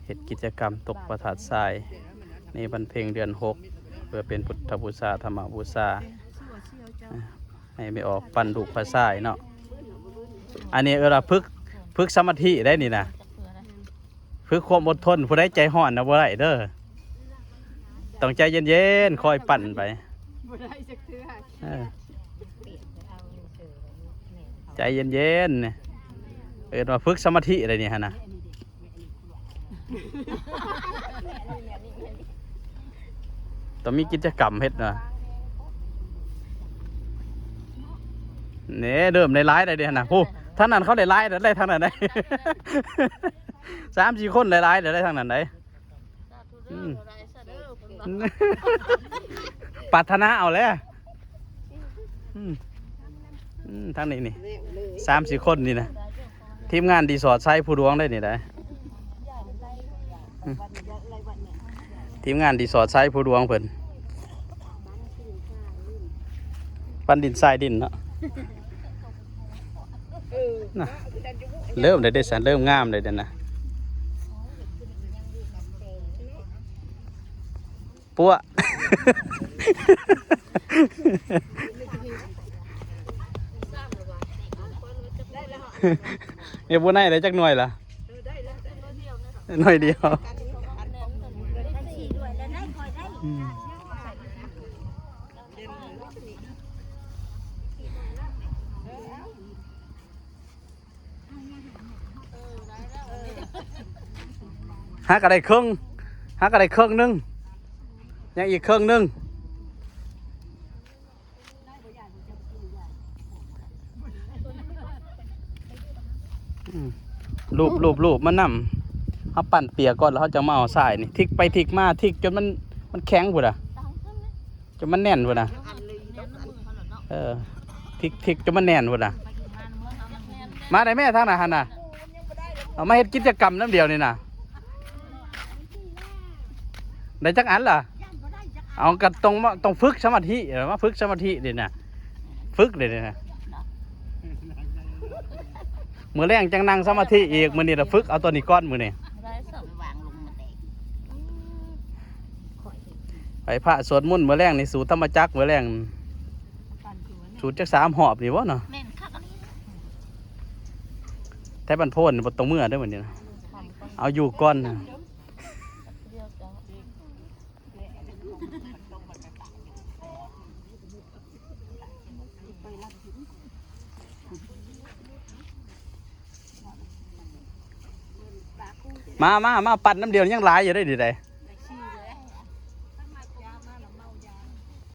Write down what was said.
เฮ็ดกิจกรรมตกประทัดทรายในวันเพ็ญเดือน6เพื่อเป็นพุทธบูชาธรรมบูชาให้ไม่ออกปั่นลูกพระทรายเนาะอันนี้เราฝึกสมาธิได้นี่นะฝึกความอดทนผู้ใดใจร้อนนะบ่ได้เด้อต้องใจเย็นๆคอยปั่นไปใจเย็นๆเนี่ยมาฝึกสมาธิอะไรนี่ฮะนะต้องมีกิจกรรมเฮ็ดนะเนี่ยเริ่มในไลฟ์ได้เดี๋ยวนะผู้ท่านนั้นเขาได้ไลฟ์ได้ทางนั้นได้3-4 คนได้ไลฟ์ได้ทางนั้นได้ปรารถนาเอาเลยทางนี้นี่3-4 คนนี่นะทีมงานรีสอร์ทไซผู้ดวงได้นี่ได้ทีมงานรีสอร์ทไซผู้ดวงเพิ่นปั้นดินทรายดินเนาะเริ่มได้สันเริ่มงามเลยเด่นนะปัวเนี่ยบัวไหนได้จักหน่วยล่ะหน่อยเดียวฮักอะไรครึ่งฮักอะไรครึ่งนึงยังอีกครึ่งนึงรูปมันนำเขาปั่นเปียกก่อนแล้วเขาจะมาเอาทรายนี่ทิกไปทิกมาทิกจนมันแข็งหมดอ่ะจนมันแน่นหมดอ่ะทิกจนมันแน่นหมดอ่ะมาได้แม่ทางไหนฮันน่ะเอามาเฮ็ดกิจกรรมน้ำเดียวนี่นะได้จักอันล่ะเอากันต้องฝึกสมาธิมาฝึกสมาธิเดี๋ยวนะฝึกเดี๋ยวนะมือแรงจังนั่งสมาธิอีกมือนี่เราฝึกเอาตัวนี้ก้อนมือนี่ไปพระสวดมนต์มือแรงในสูตรธรรมจักรมือแรงสูตรจัก3 หอบนี่วะเนาะแทบบันโพนบนตรงมือได้เหมือนนี้นะเอาอยู่ก้อนนะมาปั่นน้ำเดียวยังหลายอยู่ได้ดีเลย